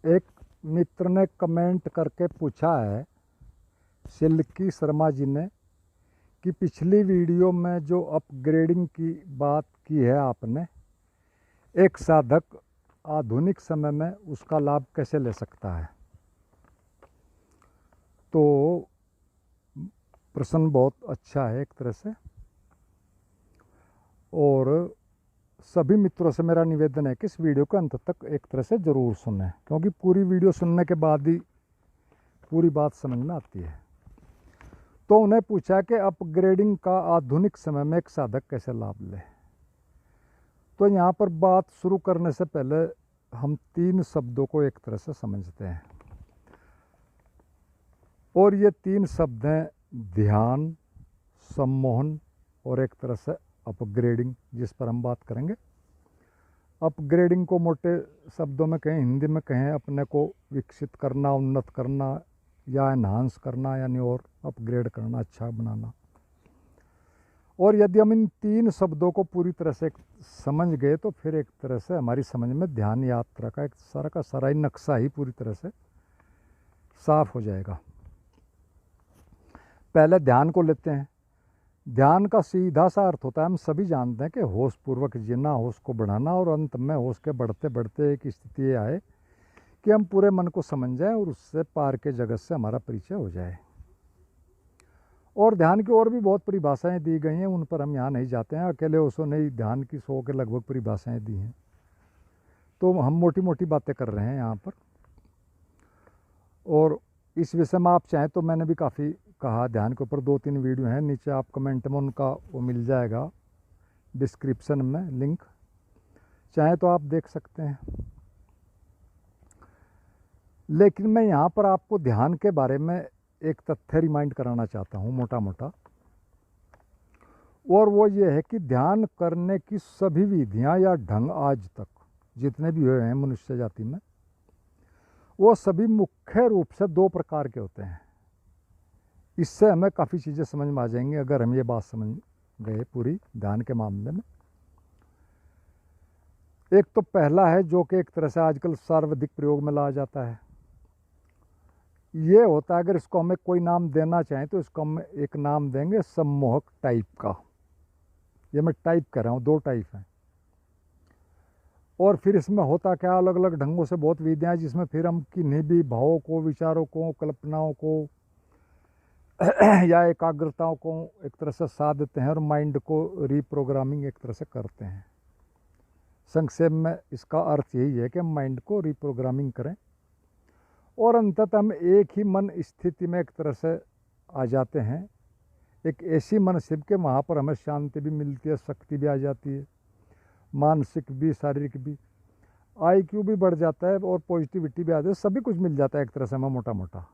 एक मित्र ने कमेंट करके पूछा है सिल्की शर्मा जी ने कि पिछली वीडियो में जो अपग्रेडिंग की बात की है आपने, एक साधक आधुनिक समय में उसका लाभ कैसे ले सकता है। तो प्रश्न बहुत अच्छा है एक तरह से, और सभी मित्रों से मेरा निवेदन है कि इस वीडियो को अंत तक एक तरह से ज़रूर सुनें, क्योंकि पूरी वीडियो सुनने के बाद ही पूरी बात समझ में आती है। तो उन्हें पूछा कि अपग्रेडिंग का आधुनिक समय में एक साधक कैसे लाभ ले। तो यहाँ पर बात शुरू करने से पहले हम 3 शब्दों को एक तरह से समझते हैं, और ये 3 शब्द हैं ध्यान, सम्मोहन और एक तरह से अपग्रेडिंग, जिस पर हम बात करेंगे। अपग्रेडिंग को मोटे शब्दों में कहें, हिंदी में कहें अपने को विकसित करना, उन्नत करना या एनहांस करना, यानी और अपग्रेड करना, अच्छा बनाना। और यदि हम इन 3 शब्दों को पूरी तरह से समझ गए तो फिर एक तरह से हमारी समझ में ध्यान यात्रा का एक सारा का सारा ही नक्शा ही पूरी तरह से साफ हो जाएगा। पहले ध्यान को लेते हैं। ध्यान का सीधा सा अर्थ होता है, हम सभी जानते हैं कि होश पूर्वक जीना, होश को बढ़ाना, और अंत में होश के बढ़ते बढ़ते एक स्थिति ये आए कि हम पूरे मन को समझ जाएं और उससे पार के जगत से हमारा परिचय हो जाए। और ध्यान की और भी बहुत परिभाषाएं दी गई हैं, उन पर हम यहाँ नहीं जाते हैं। अकेले ओशो ने ही ध्यान की 100 के लगभग परिभाषाएं दी हैं, तो हम मोटी मोटी बातें कर रहे हैं यहाँ पर। और इस विषय में आप चाहें तो मैंने भी काफ़ी कहा, ध्यान के ऊपर 2-3 वीडियो हैं, नीचे आप कमेंट में उनका वो मिल जाएगा, डिस्क्रिप्शन में लिंक, चाहे तो आप देख सकते हैं। लेकिन मैं यहाँ पर आपको ध्यान के बारे में एक तथ्य रिमाइंड कराना चाहता हूँ मोटा मोटा, और वो ये है कि ध्यान करने की सभी विधियाँ या ढंग आज तक जितने भी हुए हैं मनुष्य जाति में, वो सभी मुख्य रूप से 2 प्रकार के होते हैं। इससे हमें काफ़ी चीज़ें समझ में आ जाएंगी अगर हम ये बात समझ गए पूरी ध्यान के मामले में। एक तो पहला है जो कि एक तरह से आजकल सर्वाधिक प्रयोग में लाया जाता है, ये होता है, अगर इसको हमें कोई नाम देना चाहें तो इसको हम एक नाम देंगे सम्मोहक टाइप का। ये मैं टाइप कर रहा हूँ, 2 टाइप हैं। और फिर इसमें होता क्या, अलग अलग ढंगों से बहुत विधियाँ हैं, जिसमें फिर हम किन्हीं भी भावों को, विचारों को, कल्पनाओं को या एकाग्रताओं को एक तरह से साध देते हैं और माइंड को रीप्रोग्रामिंग एक तरह से करते हैं। संक्षेप में इसका अर्थ यही है कि हम माइंड को रीप्रोग्रामिंग करें और अंततः हम एक ही मन स्थिति में एक तरह से आ जाते हैं, एक ऐसी मन स्थिति के वहाँ पर हमें शांति भी मिलती है, शक्ति भी आ जाती है, मानसिक भी, शारीरिक भी, IQ भी बढ़ जाता है और पॉजिटिविटी भी आ जाती है, सभी कुछ मिल जाता है एक तरह से हमें मोटा मोटा।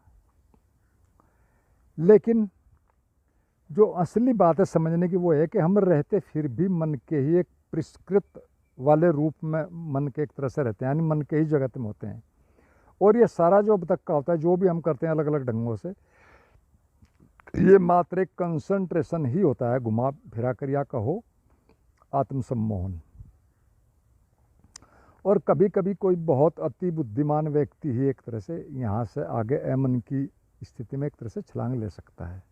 लेकिन जो असली बात है समझने की वो है कि हम रहते फिर भी मन के ही एक परिष्कृत वाले रूप में मन के एक तरह से रहते हैं, यानी मन के ही जगत में होते हैं। और ये सारा जो अब तक का होता है, जो भी हम करते हैं अलग अलग ढंगों से, ये मात्र एक कंसंट्रेशन ही होता है, घुमा फिरा कर या कहो आत्मसम्मोहन। और कभी कभी कोई बहुत अति बुद्धिमान व्यक्ति ही एक तरह से यहाँ से आगे अमन की स्थिति में एक तरह से छलांग ले सकता है,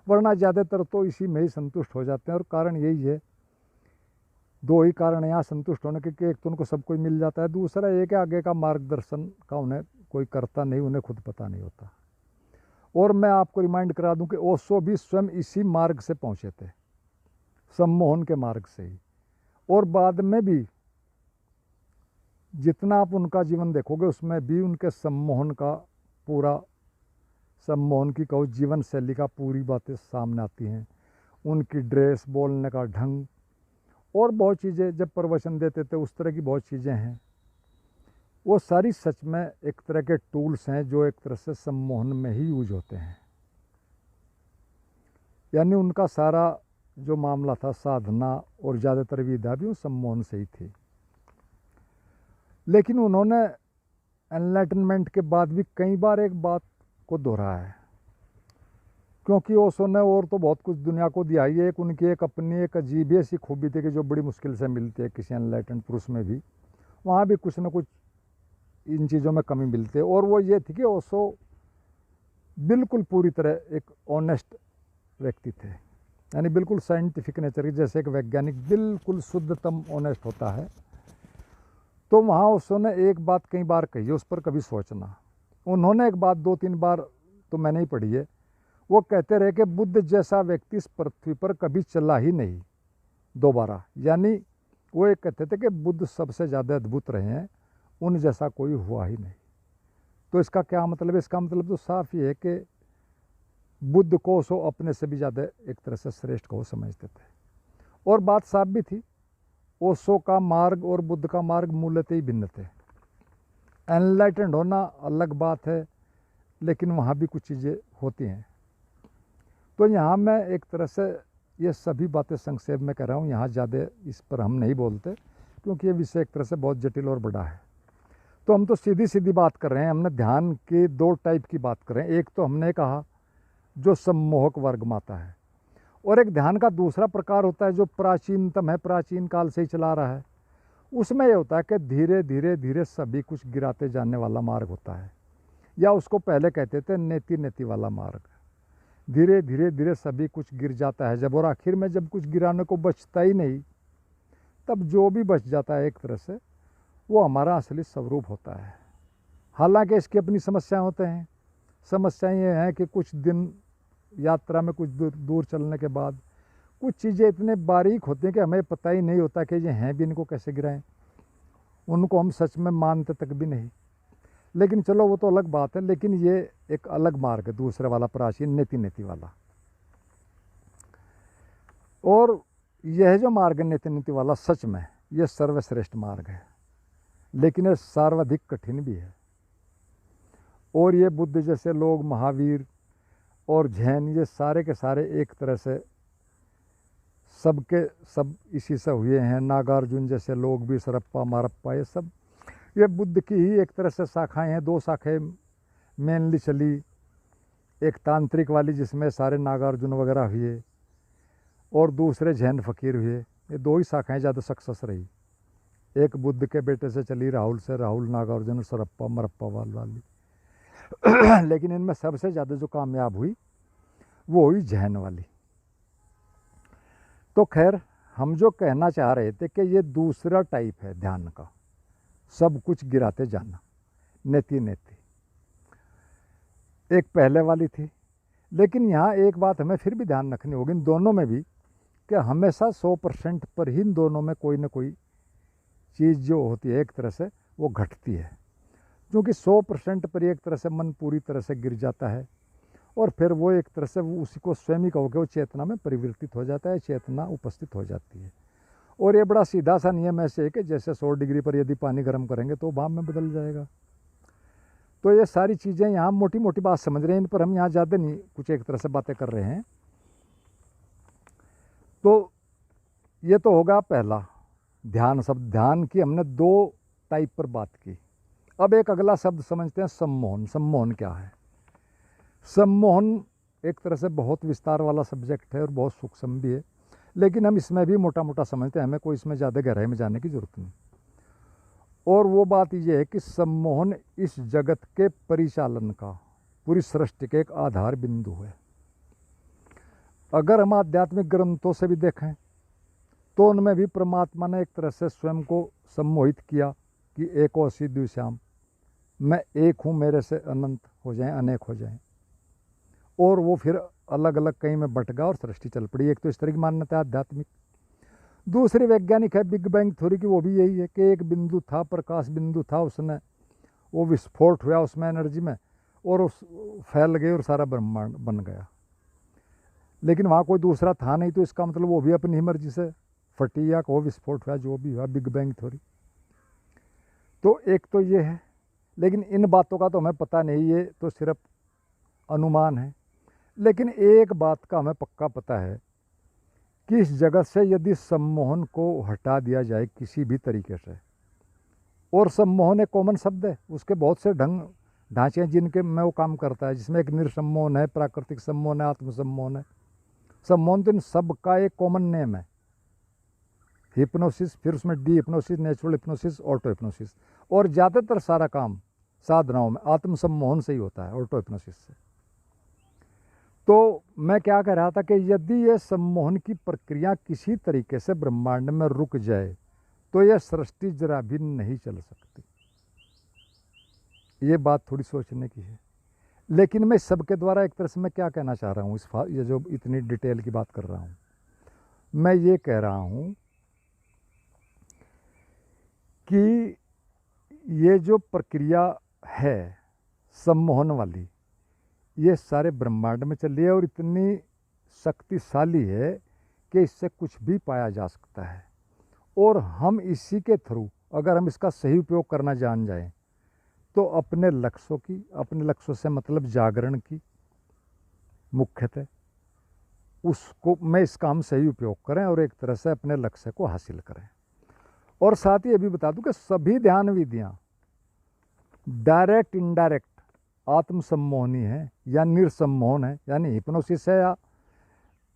वरना ज़्यादातर तो इसी में ही संतुष्ट हो जाते हैं। और कारण यही है, 2 ही कारण है यहाँ संतुष्ट होने के, कि एक तो उनको सब कुछ मिल जाता है, दूसरा एक आगे का मार्गदर्शन का उन्हें कोई करता नहीं, उन्हें खुद पता नहीं होता। और मैं आपको रिमाइंड करा दूं कि ओशो भी स्वयं इसी मार्ग से पहुँचे थे, सम्मोहन के मार्ग से ही। और बाद में भी जितना आप उनका जीवन देखोगे उसमें भी उनके सम्मोहन का पूरा, सम्मोहन की कहो जीवन शैली का पूरी बातें सामने आती हैं। उनकी ड्रेस, बोलने का ढंग और बहुत चीज़ें, जब प्रवचन देते थे उस तरह की बहुत चीज़ें हैं, वो सारी सच में एक तरह के टूल्स हैं जो एक तरह से सम्मोहन में ही यूज होते हैं। यानी उनका सारा जो मामला था साधना और ज़्यादातर विधा भी वो सम्मोहन से ही थी। लेकिन उन्होंने एनलाइटनमेंट के बाद भी कई बार एक बात को दोहराया है, क्योंकि ओशो ने और तो बहुत कुछ दुनिया को दिया ही है, एक उनकी एक अपनी एक अजीब ऐसी खूबी थी कि जो बड़ी मुश्किल से मिलती है किसी एनलाइटेंड पुरुष में भी, वहाँ भी कुछ न कुछ इन चीज़ों में कमी मिलती है। और वो ये थी कि ओशो बिल्कुल पूरी तरह एक ऑनेस्ट व्यक्ति थे, यानी बिल्कुल साइंटिफिक नेचर के, जैसे एक वैज्ञानिक बिल्कुल शुद्धतम ऑनेस्ट होता है। तो वहाँ ओशो ने एक बात कई बार कही है, उस पर कभी सोचना। उन्होंने एक बात 2-3 बार तो मैंने ही पढ़ी है, वो कहते रहे कि बुद्ध जैसा व्यक्ति इस पृथ्वी पर कभी चला ही नहीं दोबारा। यानी वो एक कहते थे कि बुद्ध सबसे ज़्यादा अद्भुत रहे हैं, उन जैसा कोई हुआ ही नहीं। तो इसका क्या मतलब है? इसका मतलब तो साफ ये है कि बुद्ध को ओशो अपने से भी ज़्यादा एक तरह से श्रेष्ठ को समझते थे। और बात साफ भी थी, ओशो का मार्ग और बुद्ध का मार्ग मूलतः ही भिन्न थे। एनलाइटेंड होना अलग बात है, लेकिन वहाँ भी कुछ चीज़ें होती हैं। तो यहाँ मैं एक तरह से ये सभी बातें संक्षेप में कह रहा हूँ, यहाँ ज़्यादा इस पर हम नहीं बोलते, क्योंकि ये विषय एक तरह से बहुत जटिल और बड़ा है। तो हम तो सीधी सीधी बात कर रहे हैं, हमने ध्यान के 2 टाइप की बात कर रहे हैं। एक तो हमने कहा जो सम्मोहक वर्ग माता है, और एक ध्यान का दूसरा प्रकार होता है जो प्राचीनतम है, प्राचीन काल से ही चला रहा है। उसमें यह होता है कि धीरे धीरे धीरे सभी कुछ गिराते जाने वाला मार्ग होता है, या उसको पहले कहते थे नेति नेति वाला मार्ग। धीरे धीरे धीरे सभी कुछ गिर जाता है जब, और आखिर में जब कुछ गिराने को बचता ही नहीं, तब जो भी बच जाता है एक तरह से वो हमारा असली स्वरूप होता है। हालांकि इसकी अपनी समस्याएं होते हैं। समस्याएं ये हैं कि कुछ दिन यात्रा में कुछ दूर चलने के बाद कुछ चीज़ें इतने बारीक होती हैं कि हमें पता ही नहीं होता कि ये हैं भी, इनको कैसे गिराएं। उनको हम सच में मानते तक भी नहीं। लेकिन चलो वो तो अलग बात है, लेकिन ये एक अलग मार्ग है, दूसरे वाला प्राचीन नेति नेति वाला। और यह जो मार्ग है नेति नेति वाला, सच में ये सर्वश्रेष्ठ मार्ग है, लेकिन ये सर्वाधिक कठिन भी है। और ये बुद्ध जैसे लोग, महावीर और जैन, ये सारे के सारे एक तरह से सबके सब इसी से हुए हैं। नागार्जुन जैसे लोग भी, सरप्पा मारप्पा, ये सब ये बुद्ध की ही एक तरह से शाखाएं हैं। 2 शाखाएं मेनली चली, एक तांत्रिक वाली जिसमें सारे नागार्जुन वगैरह हुए, और दूसरे जैन फकीर हुए। ये 2 ही शाखाएं ज़्यादा सक्सेस रही। एक बुद्ध के बेटे से चली, राहुल से, राहुल नागार्जुन सरप्पा मरप्पा वाली लेकिन इनमें सबसे ज़्यादा जो कामयाब हुई वो हुई जैन वाली। तो खैर, हम जो कहना चाह रहे थे कि ये दूसरा टाइप है ध्यान का, सब कुछ गिराते जाना, नेति नेति। एक पहले वाली थी, लेकिन यहाँ एक बात हमें फिर भी ध्यान रखनी होगी इन दोनों में भी, कि हमेशा 100% पर ही इन दोनों में कोई ना कोई चीज़ जो होती है एक तरह से वो घटती है। क्योंकि 100% पर एक तरह से मन पूरी तरह से गिर जाता है, और फिर वो एक तरह से वो उसी को स्वयं ही कहो कि वो चेतना में परिवर्तित हो जाता है, चेतना उपस्थित हो जाती है। और ये बड़ा सीधा सा नियम ऐसे है कि जैसे 100 डिग्री पर यदि पानी गर्म करेंगे तो भाप में बदल जाएगा। तो ये सारी चीज़ें यहाँ मोटी मोटी बात समझ रहे हैं, इन पर हम यहाँ ज़्यादा नहीं कुछ एक तरह से बातें कर रहे हैं। तो ये तो होगा पहला ध्यान शब्द। ध्यान की हमने 2 टाइप पर बात की। अब एक अगला शब्द समझते हैं, सम्मोहन। सम्मोहन क्या है? सम्मोहन एक तरह से बहुत विस्तार वाला सब्जेक्ट है और बहुत सूक्ष्म भी है, लेकिन हम इसमें भी मोटा मोटा समझते हैं, हमें कोई इसमें ज़्यादा गहराई में जाने की ज़रूरत नहीं। और वो बात ये है कि सम्मोहन इस जगत के परिचालन का, पूरी सृष्टि के एक आधार बिंदु है। अगर हम आध्यात्मिक ग्रंथों से भी देखें तो उनमें भी परमात्मा ने एक तरह से स्वयं को सम्मोहित किया कि एकोसी द्विश्याम, मैं एक हूँ, मेरे से अनंत हो जाएं, अनेक हो जाएं। और वो फिर अलग अलग कहीं में बट गया और सृष्टि चल पड़ी। एक तो इस तरह की मान्यता है आध्यात्मिक। दूसरी वैज्ञानिक है बिग बैंग थ्योरी की, वो भी यही है कि एक बिंदु था, प्रकाश बिंदु था, उसने वो विस्फोट हुआ उसमें एनर्जी में, और उस फैल गई और सारा ब्रह्मांड बन गया। लेकिन वहाँ कोई दूसरा था नहीं, तो इसका मतलब वो भी अपनी ही मर्जी से फटी या को विस्फोट हुआ, जो भी हुआ, बिग बैंग थ्योरी। तो एक तो ये है, लेकिन इन बातों का तो हमें पता नहीं, ये तो सिर्फ अनुमान है। लेकिन एक बात का हमें पक्का पता है कि इस जगत से यदि सम्मोहन को हटा दिया जाए किसी भी तरीके से, और सम्मोहन एक कॉमन शब्द है, उसके बहुत से ढंग ढांचे हैं जिनके में वो काम करता है, जिसमें एक निर्सम्मोहन है, प्राकृतिक सम्मोहन है, आत्मसम्मोहन है। सम्मोहन तो इन सब का एक कॉमन नेम है। हिप्नोसिस, फिर उसमें D hypnosis, natural hypnosis, auto hypnosis. और ज़्यादातर सारा काम साधनाओं में आत्म सम्मोहन से ही होता है, ऑटो हिप्नोसिस से। तो मैं क्या कह रहा था कि यदि ये सम्मोहन की प्रक्रिया किसी तरीके से ब्रह्मांड में रुक जाए तो यह सृष्टि जरा भी नहीं चल सकती। ये बात थोड़ी सोचने की है। लेकिन मैं सबके द्वारा एक तरह से मैं क्या कहना चाह रहा हूँ, ये जो इतनी डिटेल की बात कर रहा हूँ, मैं ये कह रहा हूँ कि ये जो प्रक्रिया है सम्मोहन वाली, ये सारे ब्रह्मांड में चल रही है और इतनी शक्तिशाली है कि इससे कुछ भी पाया जा सकता है। और हम इसी के थ्रू अगर हम इसका सही उपयोग करना जान जाएं तो अपने लक्ष्यों से मतलब जागरण की मुख्यतः उसको में इसका हम सही उपयोग करें और एक तरह से अपने लक्ष्य को हासिल करें। और साथ ही ये भी बता दूं कि सभी ध्यान विधियाँ डायरेक्ट इनडायरेक्ट आत्म सम्मोहनी है या निर्सम्मोहन है, यानी हिप्नोसिस है या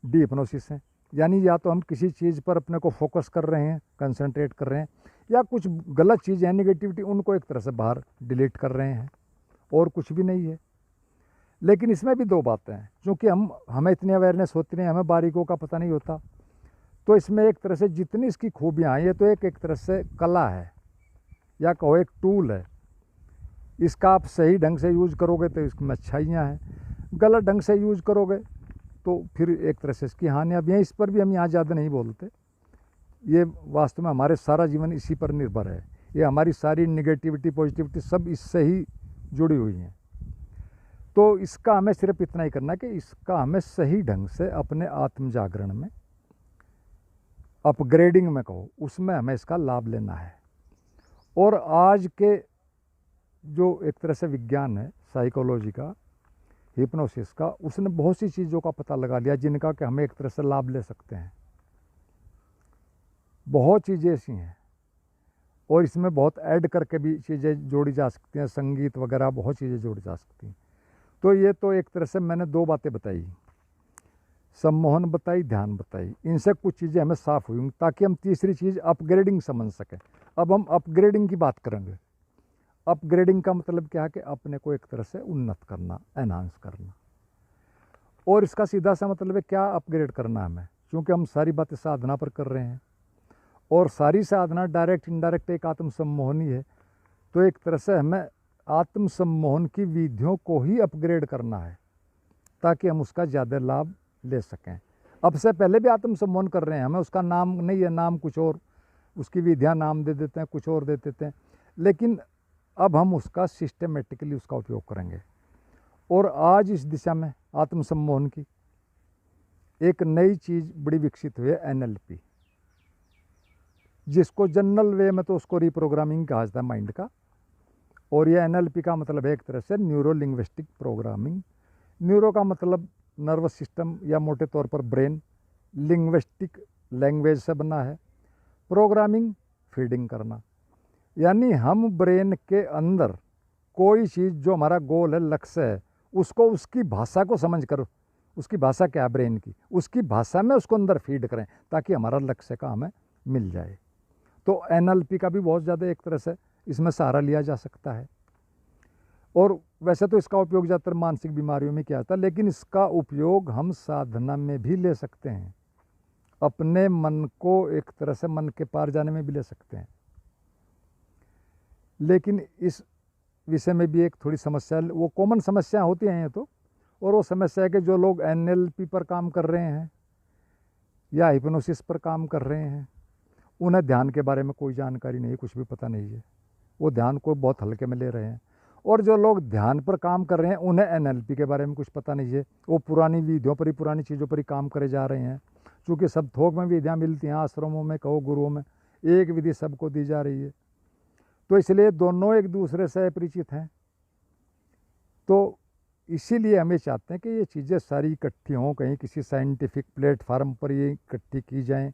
डी हिप्नोसिस है। यानी या तो हम किसी चीज़ पर अपने को फोकस कर रहे हैं, कंसंट्रेट कर रहे हैं, या कुछ गलत चीज़ है नेगेटिविटी उनको एक तरह से बाहर डिलीट कर रहे हैं, और कुछ भी नहीं है। लेकिन इसमें भी दो बातें हैं, क्योंकि हमें इतनी अवेयरनेस होती नहीं, हमें बारीकों का पता नहीं होता। तो इसमें एक तरह से जितनी इसकी खूबियाँ हैं, ये तो एक तरह से कला है या कहो एक टूल है। इसका आप सही ढंग से यूज़ करोगे तो इसमें अच्छाइयाँ हैं, गलत ढंग से यूज़ करोगे तो फिर एक तरह से इसकी हानियाँ भी हैं। इस पर भी हम यहाँ ज़्यादा नहीं बोलते। ये वास्तव में हमारे सारा जीवन इसी पर निर्भर है। ये हमारी सारी निगेटिविटी पॉजिटिविटी सब इससे ही जुड़ी हुई हैं। तो इसका हमें सिर्फ इतना ही करना है कि इसका हमें सही ढंग से अपने आत्म जागरण में, अपग्रेडिंग में कहो, उसमें हमें इसका लाभ लेना है। और आज के जो एक तरह से विज्ञान है साइकोलॉजी का, हिप्नोसिस का, उसने बहुत सी चीज़ों का पता लगा लिया जिनका कि हमें एक तरह से लाभ ले सकते हैं। बहुत चीज़ें ऐसी हैं और इसमें बहुत ऐड करके भी चीज़ें जोड़ी जा सकती हैं, संगीत वगैरह बहुत चीज़ें जोड़ी जा सकती हैं। तो ये तो एक तरह से मैंने दो बातें बताई, सम्मोहन बताई, ध्यान बताई। इनसे कुछ चीज़ें हमें साफ हुई ताकि हम तीसरी चीज़ अपग्रेडिंग समझ सकें। अब हम अपग्रेडिंग की बात करेंगे। अपग्रेडिंग का मतलब क्या है कि अपने को एक तरह से उन्नत करना, एनहांस करना। और इसका सीधा सा मतलब है क्या अपग्रेड करना हमें, क्योंकि हम सारी बातें साधना पर कर रहे हैं और सारी साधना डायरेक्ट इनडायरेक्ट एक आत्म सम्मोहनी है। तो एक तरह से हमें आत्म सम्मोहन की विधियों को ही अपग्रेड करना है ताकि हम उसका ज़्यादा लाभ ले सकें। अब से पहले भी आत्म सम्मोहन कर रहे हैं, हमें उसका नाम नहीं है, नाम कुछ और, उसकी विधियाँ नाम दे देते हैं, कुछ और दे देते हैं, लेकिन अब हम उसका सिस्टमेटिकली उसका उपयोग करेंगे। और आज इस दिशा में आत्म सम्मोहन की एक नई चीज़ बड़ी विकसित हुई है, NLP, जिसको जनरल वे में तो उसको रिप्रोग्रामिंग कहा जाता है माइंड का। और ये NLP का मतलब है एक तरह से न्यूरो लिंग्विस्टिक प्रोग्रामिंग। न्यूरो का मतलब नर्वस सिस्टम या मोटे तौर पर ब्रेन, लिंग्विस्टिक लैंग्वेज से बना है, प्रोग्रामिंग फीडिंग करना। यानी हम ब्रेन के अंदर कोई चीज़ जो हमारा गोल है, लक्ष्य है, उसको उसकी भाषा को समझ कर, उसकी भाषा क्या है ब्रेन की, उसकी भाषा में उसको अंदर फीड करें ताकि हमारा लक्ष्य का हमें मिल जाए। तो NLP का भी बहुत ज़्यादा एक तरह से इसमें सहारा लिया जा सकता है। और वैसे तो इसका उपयोग ज़्यादातर मानसिक बीमारियों में किया जाता है, लेकिन इसका उपयोग हम साधना में भी ले सकते हैं, अपने मन को एक तरह से मन के पार जाने में भी ले सकते हैं। लेकिन इस विषय में भी एक थोड़ी समस्या, वो कॉमन समस्या होती हैं ये तो, और वो समस्या है कि जो लोग NLP पर काम कर रहे हैं या हिप्नोसिस पर काम कर रहे हैं, उन्हें ध्यान के बारे में कोई जानकारी नहीं, कुछ भी पता नहीं है, वो ध्यान को बहुत हल्के में ले रहे हैं। और जो लोग ध्यान पर काम कर रहे हैं उन्हें NLP के बारे में कुछ पता नहीं है, वो पुरानी विधियों पर ही, पुरानी चीज़ों पर ही काम करे जा रहे हैं। चूँकि सब थोक में विधियाँ मिलती हैं, आश्रमों में कहो, गुरुओं में, एक विधि सबको दी जा रही है, तो इसलिए दोनों एक दूसरे से परिचित हैं। तो इसीलिए हमें चाहते हैं कि ये चीज़ें सारी इकट्ठी हों, कहीं किसी साइंटिफिक प्लेटफार्म पर ये इकट्ठी की जाएं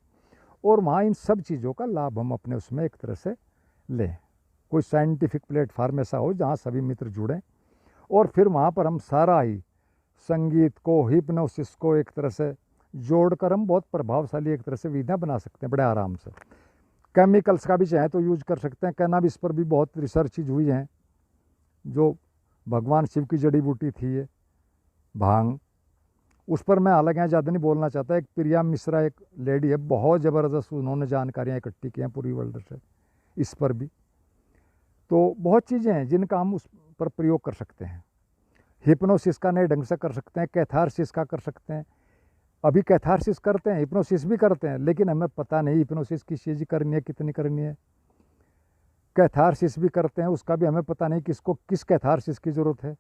और वहाँ इन सब चीज़ों का लाभ हम अपने उसमें एक तरह से लें। कोई साइंटिफिक प्लेटफार्म ऐसा हो जहाँ सभी मित्र जुड़ें और फिर वहाँ पर हम सारा ही संगीत को, हिप्नोसिस को एक तरह से जोड़कर हम बहुत प्रभावशाली एक तरह से विधियाँ बना सकते हैं बड़े आराम से। केमिकल्स का भी चाहे तो यूज कर सकते हैं। कैनाबिस पर भी बहुत रिसर्च हुई है, जो भगवान शिव की जड़ी बूटी थी ये भांग, उस पर मैं हालांकि यहाँ ज़्यादा नहीं बोलना चाहता। एक प्रिया मिश्रा एक लेडी है, बहुत ज़बरदस्त उन्होंने जानकारियाँ इकट्ठी की हैं पूरी वर्ल्ड से इस पर भी। तो बहुत चीज़ें हैं जिनका हम उस पर प्रयोग कर सकते हैं। हिप्नोसिस का नए ढंग से कर सकते हैं, कैथारसिस का कर सकते हैं। अभी कैथारसिस करते हैं, हिप्नोसिस भी करते हैं, लेकिन हमें पता नहीं हिप्नोसिस किस चीज़ की करनी है, कितनी करनी है। कैथारसिस भी करते हैं, उसका भी हमें पता नहीं किसको किस कैथारसिस की ज़रूरत है।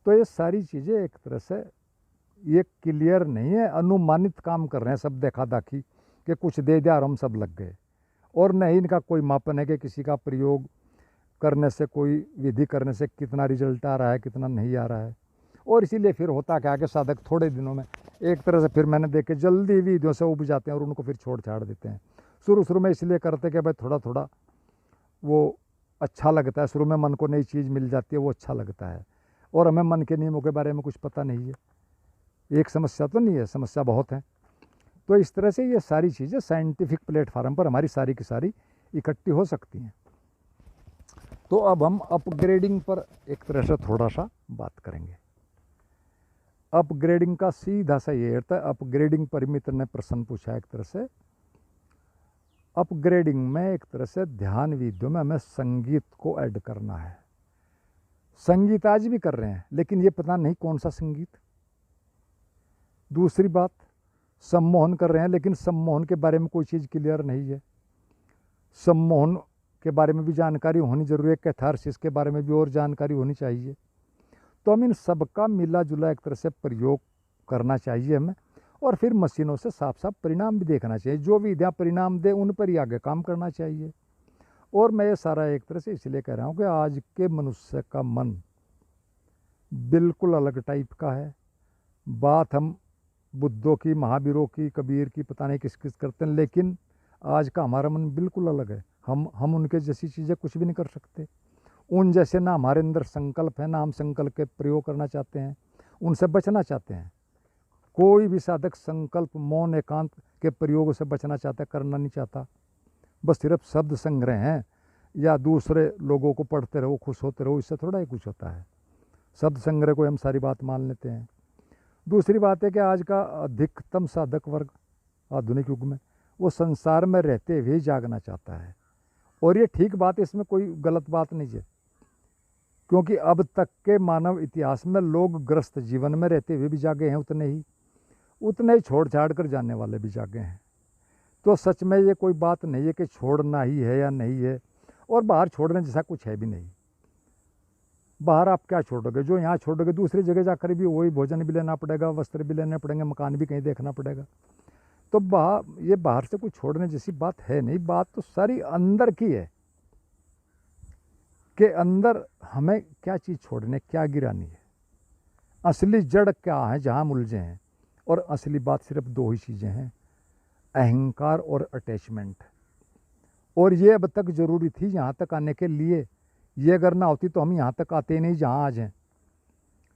तो ये सारी चीज़ें एक तरह से ये क्लियर नहीं है, अनुमानित काम कर रहे हैं सब, देखा दाखी कि कुछ दे दिया और हम सब लग गए, और नहीं इनका कोई मापन है कि किसी का प्रयोग करने से, कोई विधि करने से कितना रिजल्ट आ रहा है, कितना नहीं आ रहा है। और इसीलिए फिर होता क्या कि साधक थोड़े दिनों में एक तरह से फिर मैंने देखे जल्दी विधियों से उब जाते हैं और उनको फिर छोड़ छाड़ देते हैं। शुरू में इसलिए करते कि भाई थोड़ा थोड़ा वो अच्छा लगता है, शुरू में मन को नई चीज़ मिल जाती है, वो अच्छा लगता है, और हमें मन के नियमों के बारे में कुछ पता नहीं है। एक समस्या तो नहीं है, समस्या बहुत है। तो इस तरह से ये सारी चीज़ें साइंटिफिक प्लेटफार्म पर हमारी सारी की सारी इकट्ठी हो सकती हैं। तो अब हम अपग्रेडिंग पर एक तरह से थोड़ा सा बात करेंगे। अपग्रेडिंग का सीधा सा ये अर्थ है, अपग्रेडिंग पर मित्र ने प्रश्न पूछा एक तरह से। अपग्रेडिंग में एक तरह से ध्यान विधियों में हमें संगीत को ऐड करना है। संगीत आज भी कर रहे हैं, लेकिन ये पता नहीं कौन सा संगीत। दूसरी बात, सम्मोहन कर रहे हैं, लेकिन सम्मोहन के बारे में कोई चीज़ क्लियर नहीं है। सम्मोहन के बारे में भी जानकारी होनी जरूरी है, कैथारसिस के बारे में भी और जानकारी होनी चाहिए। तो हम इन सबका मिला जुला एक तरह से प्रयोग करना चाहिए हमें, और फिर मशीनों से साफ साफ परिणाम भी देखना चाहिए। जो विधियाँ परिणाम दे उन पर ही आगे काम करना चाहिए। और मैं ये सारा एक तरह से इसलिए कह रहा हूँ कि आज के मनुष्य का मन बिल्कुल अलग टाइप का है। बात हम बुद्धों की, महावीरों की, कबीर की, पता नहीं किस किस करते हैं, लेकिन आज का हमारा मन बिल्कुल अलग है। हम उनके जैसी चीज़ें कुछ भी नहीं कर सकते। उन जैसे ना हमारे अंदर संकल्प है, ना हम संकल्प के प्रयोग करना चाहते हैं, उनसे बचना चाहते हैं। कोई भी साधक संकल्प, मौन, एकांत के प्रयोग से बचना चाहता है, करना नहीं चाहता। बस सिर्फ शब्द संग्रह हैं या दूसरे लोगों को पढ़ते रहो, खुश होते रहो, इससे थोड़ा ही कुछ होता है। शब्द संग्रह को हम सारी बात मान लेते हैं। दूसरी बात है कि आज का अधिकतम साधक वर्ग आधुनिक युग में वो संसार में रहते हुए जागना चाहता है, और ये ठीक बात है, इसमें कोई गलत बात नहीं है। क्योंकि अब तक के मानव इतिहास में लोग ग्रस्त जीवन में रहते हुए भी जागे हैं, उतने ही छोड़ छाड़ कर जाने वाले भी जागे हैं। तो सच में ये कोई बात नहीं है कि छोड़ना ही है या नहीं है, और बाहर छोड़ने जैसा कुछ है भी नहीं। बाहर आप क्या छोड़ोगे? जो यहाँ छोड़ोगे दूसरी जगह जाकर भी वही भोजन भी लेना पड़ेगा, वस्त्र भी लेने पड़ेंगे, मकान भी कहीं देखना पड़ेगा। तो ये बाहर से कुछ छोड़ने जैसी बात है नहीं। बात तो सारी अंदर की है कि अंदर हमें क्या चीज़ छोड़नी, क्या गिरानी है, असली जड़ क्या है जहाँ हम उलझे हैं। और असली बात सिर्फ दो ही चीज़ें हैं, अहंकार और अटैचमेंट। और ये अब तक ज़रूरी थी यहाँ तक आने के लिए। ये अगर ना होती तो हम यहाँ तक आते नहीं जहाँ आज हैं।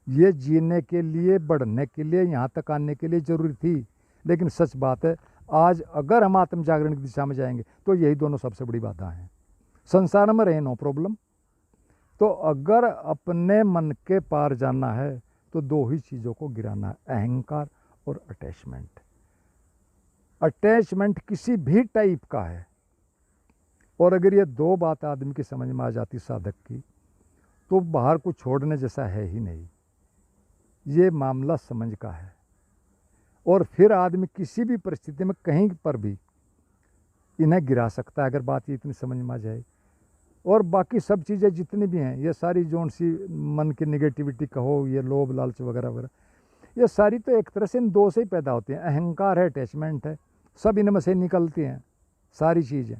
ये जीने के लिए, बढ़ने के लिए, यहाँ तक आने के लिए ज़रूरी थी। लेकिन सच बात है, आज अगर हम आत्म जागरण की दिशा में जाएंगे तो यही दोनों सबसे बड़ी बाधा हैं। संसार में रहे नो प्रॉब्लम, तो अगर अपने मन के पार जाना है तो दो ही चीज़ों को गिराना है, अहंकार और अटैचमेंट। अटैचमेंट किसी भी टाइप का है, और अगर ये दो बात आदमी की समझ में आ जाती साधक की, तो बाहर को छोड़ने जैसा है ही नहीं। ये मामला समझ का है, और फिर आदमी किसी भी परिस्थिति में कहीं पर भी इन्हें गिरा सकता है अगर बात ये इतनी समझ में आ जाए। और बाकी सब चीज़ें जितनी भी हैं, ये सारी जोन सी मन की निगेटिविटी कहो, ये लोभ लालच वगैरह वगैरह, ये सारी तो एक तरह से इन दो से ही पैदा होती हैं। अहंकार है, अटैचमेंट है, सब इनमें से निकलती हैं सारी चीज़ें।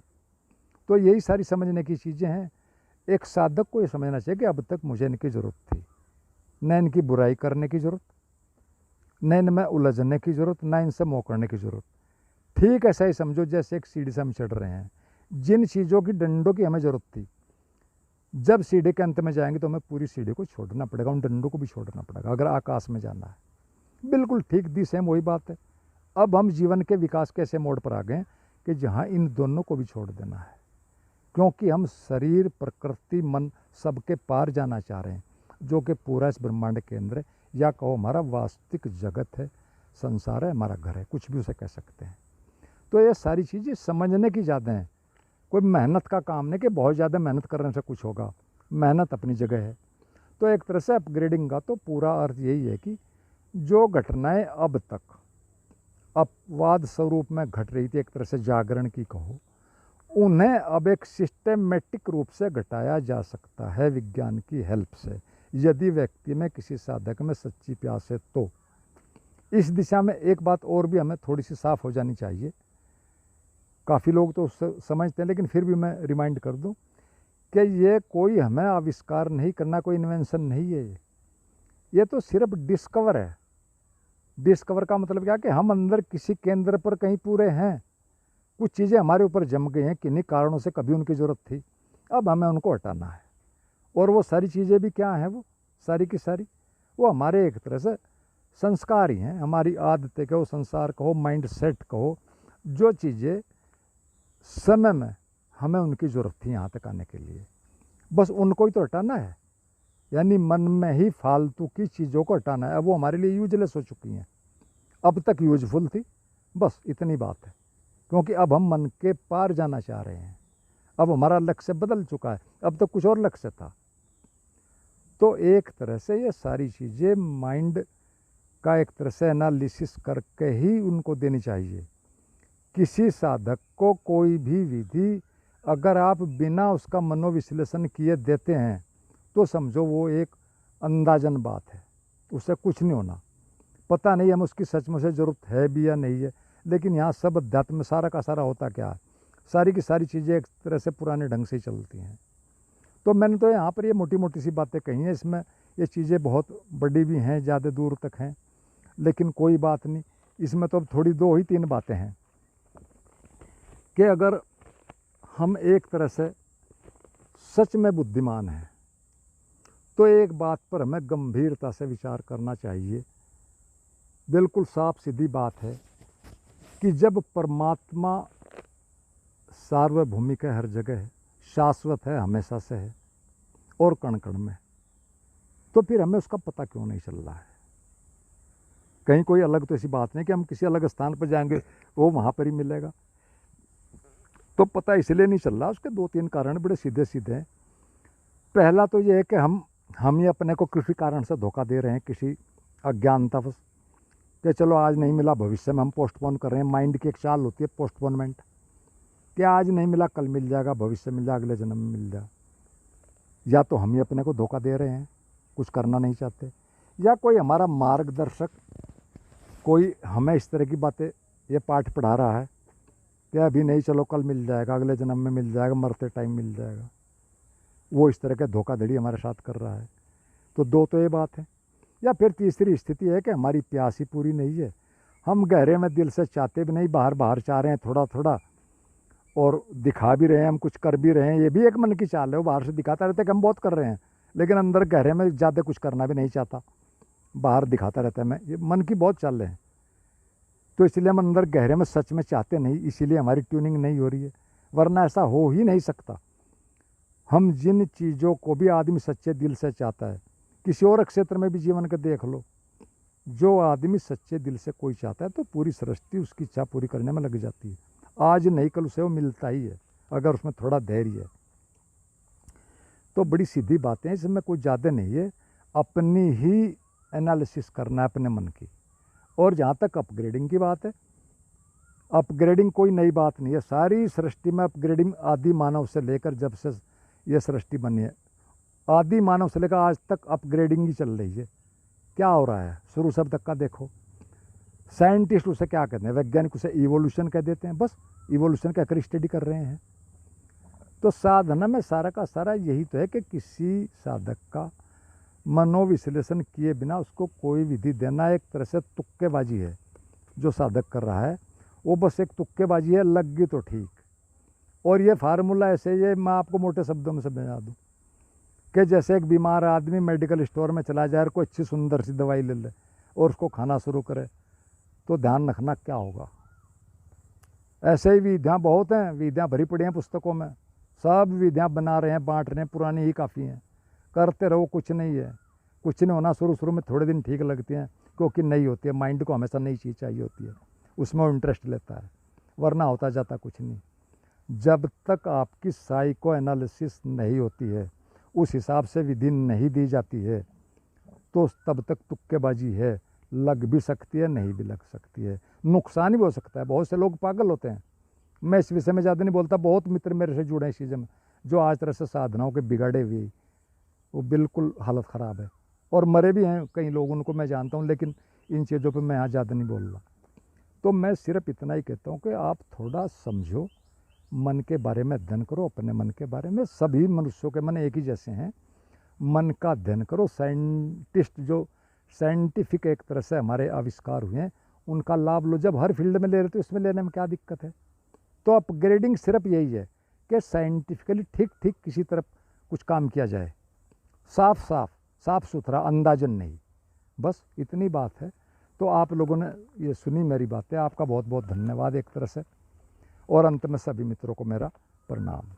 तो यही सारी समझने की चीज़ें हैं। एक साधक को ये समझना चाहिए कि अब तक मुझे इनकी ज़रूरत थी, न इनकी बुराई करने की ज़रूरत, न इनमें उलझने की ज़रूरत, न इनसे मोह करने की ज़रूरत। ठीक ऐसा ही समझो जैसे एक सीढ़ी से हम चढ़ रहे हैं। जिन चीज़ों की, डंडों की हमें ज़रूरत थी, जब सीढ़ी के अंत में जाएंगे तो हमें पूरी सीढ़ी को छोड़ना पड़ेगा, उन डंडों को भी छोड़ना पड़ेगा अगर आकाश में जाना है। बिल्कुल ठीक दी सेम वही बात है। अब हम जीवन के विकास के ऐसे मोड़ पर आ गए कि जहाँ इन दोनों को भी छोड़ देना है, क्योंकि हम शरीर, प्रकृति, मन सबके पार जाना चाह रहे हैं, जो कि पूरा इस ब्रह्मांड के अंदर है, या कहो हमारा वास्तविक जगत है, संसार है, हमारा घर है, कुछ भी उसे कह सकते हैं। तो ये सारी चीज़ें समझने की ज़्यादा हैं, कोई मेहनत का काम नहीं कि बहुत ज़्यादा मेहनत करने से कुछ होगा, मेहनत अपनी जगह है। तो एक तरह से अपग्रेडिंग का तो पूरा अर्थ यही है कि जो घटनाएं अब तक अपवाद स्वरूप में घट रही थी, एक तरह से जागरण की कहो, उन्हें अब एक सिस्टेमेटिक रूप से घटाया जा सकता है विज्ञान की हेल्प से, यदि व्यक्ति में, किसी साधक में सच्ची प्यास है तो। इस दिशा में एक बात और भी हमें थोड़ी सी साफ हो जानी चाहिए, काफ़ी लोग तो समझते हैं, लेकिन फिर भी मैं रिमाइंड कर दूं कि ये कोई हमें आविष्कार नहीं करना, कोई इन्वेंशन नहीं है, ये तो सिर्फ डिस्कवर है। डिस्कवर का मतलब क्या कि हम अंदर किसी केंद्र पर कहीं पूरे हैं, कुछ चीज़ें हमारे ऊपर जम गई हैं, किन्हीं कारणों से कभी उनकी ज़रूरत थी, अब हमें उनको हटाना है। और वो सारी चीज़ें भी क्या हैं, वो सारी की सारी वो हमारे एक तरह से संस्कार ही हैं, हमारी आदतें कहो, संसार कहो, माइंड सेट कहो, जो चीज़ें समय में हमें उनकी ज़रूरत थी यहाँ तक आने के लिए, बस उनको ही तो हटाना है। यानी मन में ही फालतू की चीज़ों को हटाना है। अब वो हमारे लिए यूजलेस हो चुकी हैं, अब तक यूजफुल थी, बस इतनी बात है। क्योंकि अब हम मन के पार जाना चाह रहे हैं, अब हमारा लक्ष्य बदल चुका है, अब तो कुछ और लक्ष्य था। तो एक तरह से ये सारी चीज़ें माइंड का एक तरह से एनालिसिस करके ही उनको देनी चाहिए। किसी साधक को कोई भी विधि अगर आप बिना उसका मनोविश्लेषण किए देते हैं तो समझो वो एक अंदाजन बात है, उससे कुछ नहीं होना। पता नहीं हम उसकी सचमुच से ज़रूरत है भी या नहीं है, लेकिन यहाँ सब अध्यात्म में सारा का सारा होता क्या है, सारी की सारी चीज़ें एक तरह से पुराने ढंग से ही चलती हैं। तो मैंने तो यहाँ पर ये मोटी मोटी सी बातें कही हैं, इसमें ये चीज़ें बहुत बड़ी भी हैं, ज़्यादा दूर तक हैं, लेकिन कोई बात नहीं, इसमें तो अब थोड़ी 2 ही 3 बातें हैं कि अगर हम एक तरह से सच में बुद्धिमान हैं तो एक बात पर हमें गंभीरता से विचार करना चाहिए। बिल्कुल साफ सीधी बात है कि जब परमात्मा सार्वभौमिक है, हर जगह है, शाश्वत है, हमेशा से है और कण कण में, तो फिर हमें उसका पता क्यों नहीं चल रहा है? कहीं कोई अलग तो ऐसी बात नहीं कि हम किसी अलग स्थान पर जाएंगे वो वहाँ पर ही मिलेगा, तो पता इसलिए नहीं चल रहा। उसके 2-3 कारण बड़े सीधे सीधे हैं। पहला तो ये है कि हम ही अपने को किसी कारण से धोखा दे रहे हैं, किसी अज्ञानतावश, कि चलो आज नहीं मिला भविष्य में हम पोस्टपोन कर रहे हैं। माइंड की एक चाल होती है पोस्टपोनमेंट, कि आज नहीं मिला कल मिल जाएगा, भविष्य मिल जाएगा, अगले जन्म में मिल जाएगा। या तो हम ही अपने को धोखा दे रहे हैं, कुछ करना नहीं चाहते, या कोई हमारा मार्गदर्शक कोई हमें इस तरह की बातें ये पाठ पढ़ा रहा है कि अभी नहीं, चलो कल मिल जाएगा, अगले जन्म में मिल जाएगा, मरते टाइम मिल जाएगा। वो इस तरह के धोखाधड़ी हमारे साथ कर रहा है। तो 2 तो ये बात है। या फिर तीसरी स्थिति है कि हमारी प्यास ही पूरी नहीं है, हम गहरे में दिल से चाहते भी नहीं, बाहर बाहर चाह रहे हैं थोड़ा थोड़ा, और दिखा भी रहे हैं, हम कुछ कर भी रहे हैं, ये भी एक मन की चाल है। वो बाहर से दिखाता रहता है कि हम बहुत कर रहे हैं, लेकिन अंदर गहरे में ज़्यादा कुछ करना भी नहीं चाहता, बाहर दिखाता रहता है मैं, ये मन की बहुत चाल है। तो इसलिए हम अंदर गहरे में सच में चाहते नहीं, इसीलिए हमारी ट्यूनिंग नहीं हो रही है, वरना ऐसा हो ही नहीं सकता। हम जिन चीज़ों को भी आदमी सच्चे दिल से चाहता है, किसी और क्षेत्र में भी जीवन का देख लो, जो आदमी सच्चे दिल से कोई चाहता है तो पूरी सृष्टि उसकी इच्छा पूरी करने में लग जाती है। आज नहीं कल उसे वो मिलता ही है, अगर उसमें थोड़ा धैर्य है। तो बड़ी सीधी बातें हैं, इसमें कोई ज़्यादा नहीं है, अपनी ही एनालिसिस करना है अपने मन की। और जहाँ तक अपग्रेडिंग की बात है, अपग्रेडिंग कोई नई बात नहीं है, सारी सृष्टि में अपग्रेडिंग आदि मानव से लेकर जब से ये सृष्टि बनी है, आदि मानव से लेकर आज तक अपग्रेडिंग ही चल रही है। क्या हो रहा है शुरू से अब तक का देखो। साइंटिस्ट उसे क्या कहते हैं, वैज्ञानिक उसे इवोल्यूशन कह देते हैं, बस इवोल्यूशन कहकर स्टडी कर रहे हैं। तो साधना में सारा का सारा यही तो है कि किसी साधक का मनोविश्लेषण किए बिना उसको कोई विधि देना एक तरह से तुक्केबाजी है। जो साधक कर रहा है वो बस एक तुक्केबाजी है, लग गई तो ठीक। और ये फार्मूला ऐसे, ये मैं आपको मोटे शब्दों में समझा दूँ कि जैसे एक बीमार आदमी मेडिकल स्टोर में चला जाए और कोई अच्छी सुंदर सी दवाई ले ले और उसको खाना शुरू करे, तो ध्यान रखना क्या होगा। ऐसे ही विधियाँ बहुत हैं, विधियाँ भरी पड़ी हैं पुस्तकों में, सब विधियाँ बना रहे हैं, बांट रहे हैं, पुरानी ही काफ़ी हैं। करते रहो, कुछ नहीं है, कुछ नहीं होना। शुरू में थोड़े दिन ठीक लगती हैं क्योंकि नई होती है, माइंड को हमेशा नई चीज़ चाहिए होती है, उसमें वो इंटरेस्ट लेता है, वरना होता जाता कुछ नहीं। जब तक आपकी साइको एनालिसिस नहीं होती है, उस हिसाब से विधि नहीं दी जाती है, तो तब तक तुक्केबाजी है। लग भी सकती है, नहीं भी लग सकती है, नुकसान भी हो सकता है। बहुत से लोग पागल होते हैं, मैं इस विषय में ज़्यादा नहीं बोलता, बहुत मित्र मेरे से जुड़े हैं इस चीज़ में, जो आज तरह से साधनाओं के बिगड़े हुए, वो बिल्कुल हालत ख़राब है, और मरे भी हैं कई लोग, उनको मैं जानता हूँ, लेकिन इन चीज़ों पे मैं यहाँ ज़्यादा नहीं बोल रहा। तो मैं सिर्फ इतना ही कहता हूँ कि आप थोड़ा समझो, मन के बारे में अध्ययन करो, अपने मन के बारे में। सभी मनुष्यों के मन एक ही जैसे हैं, मन का अध्ययन करो। साइंटिस्ट जो साइंटिफिक एक तरह से हमारे आविष्कार हुए हैं, उनका लाभ लो। जब हर फील्ड में ले रहे तो इसमें लेने में क्या दिक्कत है। तो अपग्रेडिंग सिर्फ यही है कि साइंटिफिकली ठीक ठीक किसी तरफ कुछ काम किया जाए, साफ सुथरा, अंदाजन नहीं, बस इतनी बात है। तो आप लोगों ने ये सुनी मेरी बातें, आपका बहुत बहुत धन्यवाद एक तरह से, और अंत में सभी मित्रों को मेरा प्रणाम।